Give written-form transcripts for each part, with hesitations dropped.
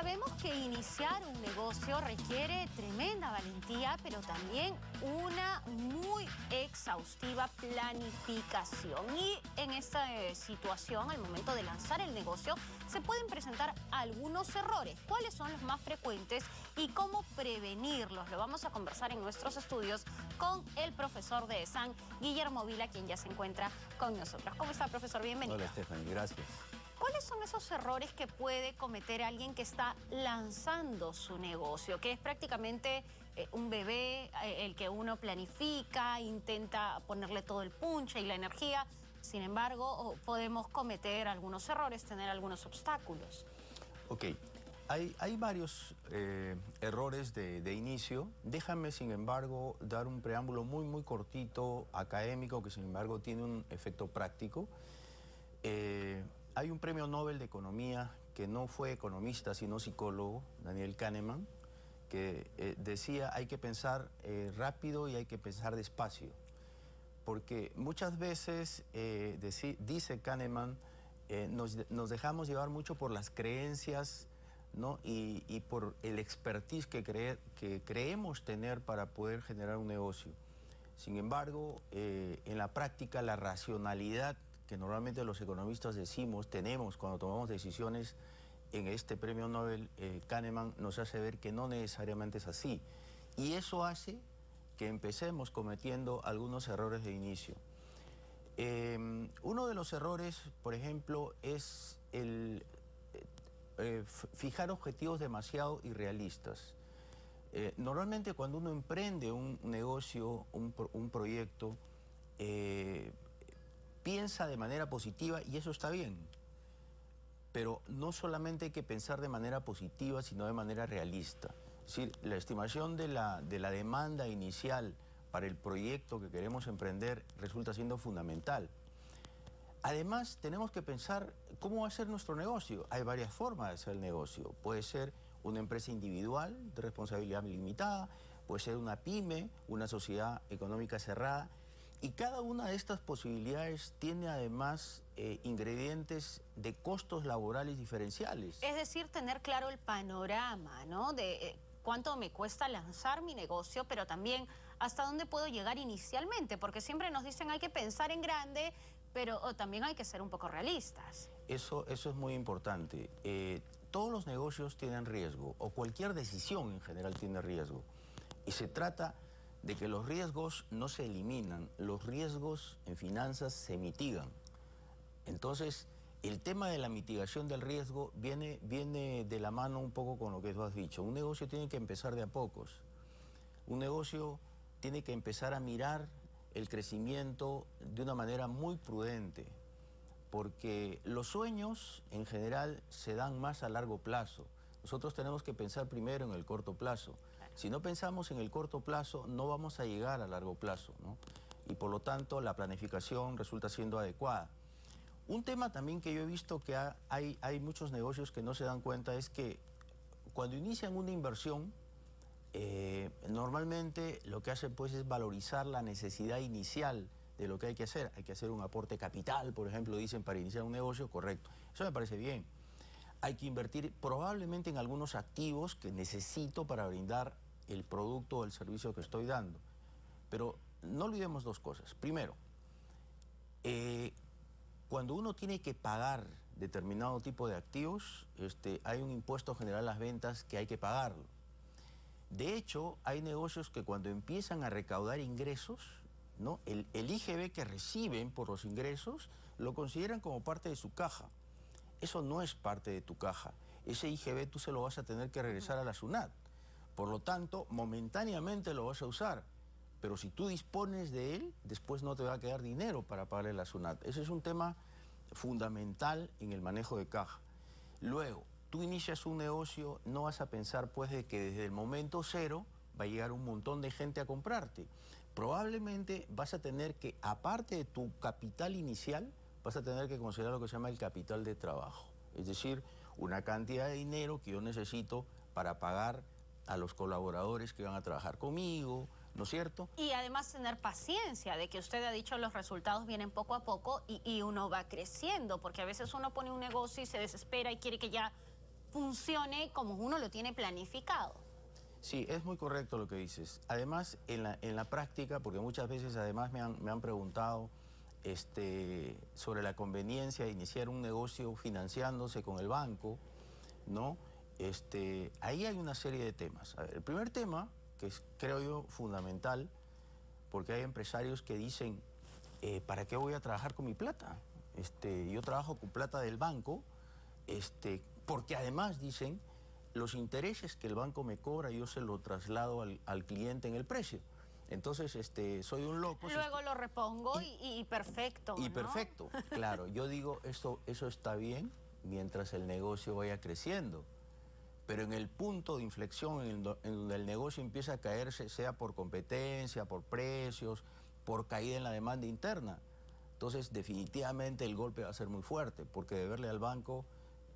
Sabemos que iniciar un negocio requiere tremenda valentía, pero también una muy exhaustiva planificación. Y en esta situación, al momento de lanzar el negocio, se pueden presentar algunos errores. ¿Cuáles son los más frecuentes y cómo prevenirlos? Lo vamos a conversar en nuestros estudios con el profesor de ESAN, Guillermo Vila, quien ya se encuentra con nosotros. ¿Cómo está, profesor? Bienvenido. Hola, Stephanie, gracias. ¿Cuáles son esos errores que puede cometer alguien que está lanzando su negocio? Que es prácticamente un bebé, el que uno planifica, intenta ponerle todo el punche y la energía. Sin embargo, podemos cometer algunos errores, tener algunos obstáculos. Ok, hay varios errores de inicio. Déjame, sin embargo, dar un preámbulo muy cortito, académico, que sin embargo tiene un efecto práctico. Hay un premio Nobel de Economía que no fue economista, sino psicólogo, Daniel Kahneman, que decía hay que pensar rápido y hay que pensar despacio. Porque muchas veces, dice Kahneman, nos dejamos llevar mucho por las creencias, ¿no? y por el expertise que creemos tener para poder generar un negocio. Sin embargo, en la práctica, la racionalidad que normalmente los economistas tenemos cuando tomamos decisiones en este premio Nobel, Kahneman nos hace ver que no necesariamente es así. Y eso hace que empecemos cometiendo algunos errores de inicio. Uno de los errores, por ejemplo, es el fijar objetivos demasiado irrealistas. Normalmente cuando uno emprende un negocio, un proyecto, piensa de manera positiva y eso está bien. Pero no solamente hay que pensar de manera positiva, sino de manera realista. Es decir, la estimación de la demanda inicial para el proyecto que queremos emprender resulta siendo fundamental. Además, tenemos que pensar cómo va a ser nuestro negocio. Hay varias formas de hacer el negocio. Puede ser una empresa individual de responsabilidad limitada, puede ser una pyme, una sociedad económica cerrada. Y cada una de estas posibilidades tiene además ingredientes de costos laborales diferenciales. Es decir, tener claro el panorama, ¿no? De cuánto me cuesta lanzar mi negocio, pero también hasta dónde puedo llegar inicialmente, porque siempre nos dicen hay que pensar en grande, pero también hay que ser un poco realistas. Eso es muy importante. Todos los negocios tienen riesgo, o cualquier decisión en general tiene riesgo. Y se trata de que los riesgos no se eliminan, los riesgos en finanzas se mitigan. Entonces, el tema de la mitigación del riesgo viene de la mano un poco con lo que tú has dicho. Un negocio tiene que empezar de a pocos. Un negocio tiene que empezar a mirar el crecimiento de una manera muy prudente, porque los sueños en general se dan más a largo plazo. Nosotros tenemos que pensar primero en el corto plazo. Si no pensamos en el corto plazo, no vamos a llegar a largo plazo, ¿no? Y por lo tanto, la planificación resulta siendo adecuada. Un tema también que yo he visto que hay muchos negocios que no se dan cuenta es que cuando inician una inversión, normalmente lo que hacen pues es valorizar la necesidad inicial de lo que hay que hacer. Hay que hacer un aporte capital, por ejemplo, dicen, para iniciar un negocio, correcto. Eso me parece bien. Hay que invertir probablemente en algunos activos que necesito para brindar el producto o el servicio que estoy dando. Pero no olvidemos dos cosas. Primero, cuando uno tiene que pagar determinado tipo de activos, hay un impuesto general a las ventas que hay que pagarlo. De hecho, hay negocios que cuando empiezan a recaudar ingresos, ¿no? el IGB que reciben por los ingresos lo consideran como parte de su caja. Eso no es parte de tu caja. Ese IGB tú se lo vas a tener que regresar a la SUNAT. Por lo tanto, momentáneamente lo vas a usar. Pero si tú dispones de él, después no te va a quedar dinero para pagarle a la SUNAT. Ese es un tema fundamental en el manejo de caja. Luego, tú inicias un negocio, no vas a pensar pues de que desde el momento cero va a llegar un montón de gente a comprarte. Probablemente vas a tener que, aparte de tu capital inicial, vas a tener que considerar lo que se llama el capital de trabajo. Es decir, una cantidad de dinero que yo necesito para pagar a los colaboradores que van a trabajar conmigo, ¿no es cierto? Y además tener paciencia, de que usted ha dicho los resultados vienen poco a poco y uno va creciendo, porque a veces uno pone un negocio y se desespera y quiere que ya funcione como uno lo tiene planificado. Sí, es muy correcto lo que dices. Además, en la práctica, porque muchas veces además me han preguntado sobre la conveniencia de iniciar un negocio financiándose con el banco, ¿no? Ahí hay una serie de temas. A ver, el primer tema, que es, creo yo, fundamental, porque hay empresarios que dicen, ¿para qué voy a trabajar con mi plata? Yo trabajo con plata del banco, porque además dicen, los intereses que el banco me cobra yo se lo traslado al cliente en el precio. Entonces, soy un loco. Luego lo repongo y perfecto, Y ¿no? perfecto, claro. Yo digo, eso está bien mientras el negocio vaya creciendo. Pero en el punto de inflexión en donde el negocio empieza a caerse, sea por competencia, por precios, por caída en la demanda interna, entonces definitivamente el golpe va a ser muy fuerte, porque deberle al banco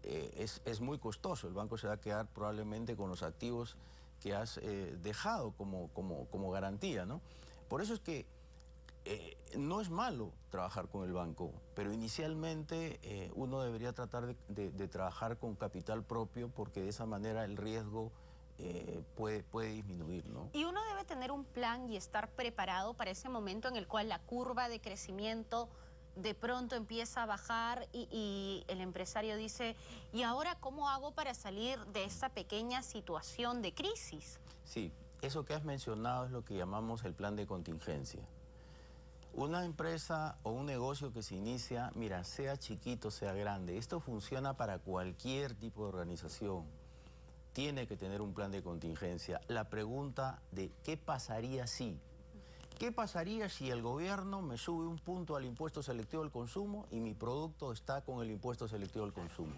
es muy costoso. El banco se va a quedar probablemente con los activos que has dejado como garantía, ¿no? Por eso es que no es malo trabajar con el banco, pero inicialmente uno debería tratar de trabajar con capital propio, porque de esa manera el riesgo puede disminuir, ¿no? Y uno debe tener un plan y estar preparado para ese momento en el cual la curva de crecimiento de pronto empieza a bajar y el empresario dice, ¿y ahora cómo hago para salir de esta pequeña situación de crisis? Sí, eso que has mencionado es lo que llamamos el plan de contingencia. Una empresa o un negocio que se inicia, mira, sea chiquito, sea grande, esto funciona para cualquier tipo de organización. Tiene que tener un plan de contingencia. La pregunta de ¿qué pasaría si? ¿Qué pasaría si el gobierno me sube un punto al impuesto selectivo al consumo y mi producto está con el impuesto selectivo al consumo?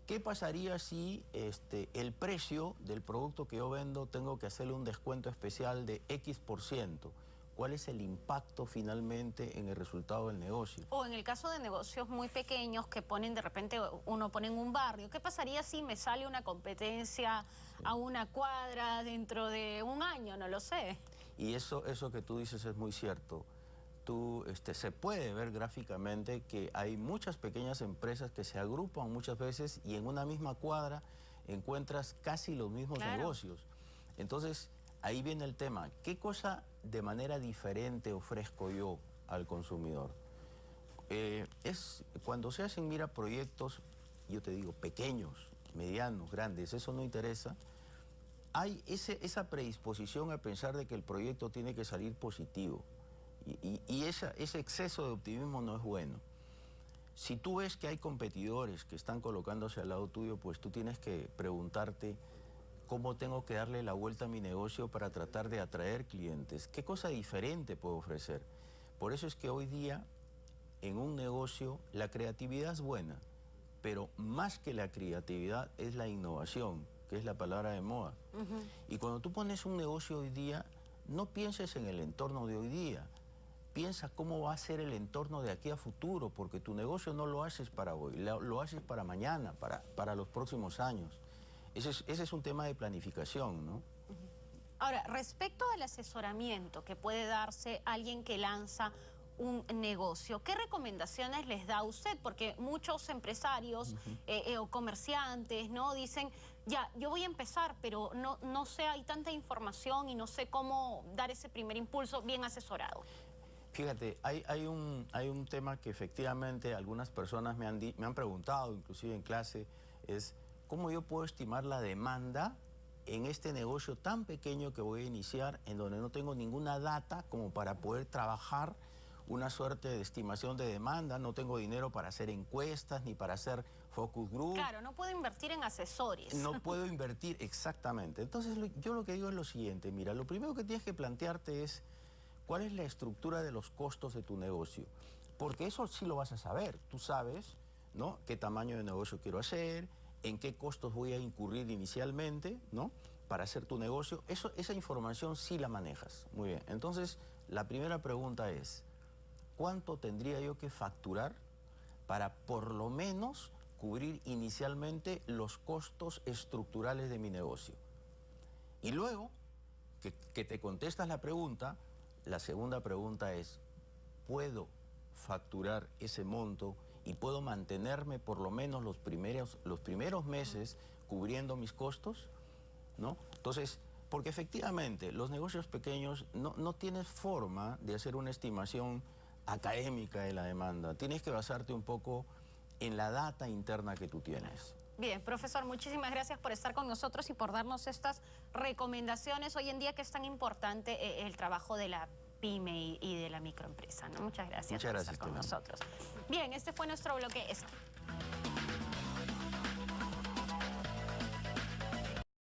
¿Qué pasaría si el precio del producto que yo vendo tengo que hacerle un descuento especial de X%? ¿Cuál es el impacto finalmente en el resultado del negocio? O en el caso de negocios muy pequeños que ponen de repente, uno pone en un barrio, ¿qué pasaría si me sale una competencia a una cuadra dentro de un año? No lo sé. Y eso que tú dices es muy cierto. Se puede ver gráficamente que hay muchas pequeñas empresas que se agrupan muchas veces y en una misma cuadra encuentras casi los mismos negocios. Entonces, ahí viene el tema. ¿Qué cosa de manera diferente ofrezco yo al consumidor? Cuando se hacen, mira, proyectos, yo te digo, pequeños, medianos, grandes, eso no interesa. Hay esa predisposición a pensar de que el proyecto tiene que salir positivo. Y ese exceso de optimismo no es bueno. Si tú ves que hay competidores que están colocándose al lado tuyo, pues tú tienes que preguntarte cómo tengo que darle la vuelta a mi negocio para tratar de atraer clientes. ¿Qué cosa diferente puedo ofrecer? Por eso es que hoy día en un negocio la creatividad es buena, pero más que la creatividad es la innovación, que es la palabra de moda. Y cuando tú pones un negocio hoy día, no pienses en el entorno de hoy día. Piensa cómo va a ser el entorno de aquí a futuro, porque tu negocio no lo haces para hoy, lo haces para mañana, para los próximos años. Ese es un tema de planificación, ¿no? Ahora, respecto al asesoramiento que puede darse alguien que lanza un negocio, ¿qué recomendaciones les da usted? Porque muchos empresarios o comerciantes, ¿no? Dicen, ya, yo voy a empezar, pero no sé, hay tanta información y no sé cómo dar ese primer impulso bien asesorado. Fíjate, hay un tema que efectivamente algunas personas me han preguntado, inclusive en clase, es ¿cómo yo puedo estimar la demanda en este negocio tan pequeño que voy a iniciar, en donde no tengo ninguna data como para poder trabajar una suerte de estimación de demanda? No tengo dinero para hacer encuestas ni para hacer focus group. Claro, no puedo invertir en asesores. No puedo invertir, exactamente. Entonces yo lo que digo es lo siguiente, mira, lo primero que tienes que plantearte es ¿cuál es la estructura de los costos de tu negocio? Porque eso sí lo vas a saber. Tú sabes, ¿no?, qué tamaño de negocio quiero hacer, en qué costos voy a incurrir inicialmente, ¿no?, para hacer tu negocio. Esa información sí la manejas. Muy bien. Entonces, la primera pregunta es, ¿cuánto tendría yo que facturar para por lo menos cubrir inicialmente los costos estructurales de mi negocio? Y luego que te contestas la pregunta, la segunda pregunta es, ¿puedo facturar ese monto y puedo mantenerme por lo menos los primeros meses cubriendo mis costos, ¿no? Entonces, porque efectivamente los negocios pequeños no tienes forma de hacer una estimación académica de la demanda. Tienes que basarte un poco en la data interna que tú tienes. Bien, profesor, muchísimas gracias por estar con nosotros y por darnos estas recomendaciones hoy en día que es tan importante el trabajo de la pyme y de la microempresa, ¿no? Muchas gracias por estar con nosotros. Bien, este fue nuestro bloque.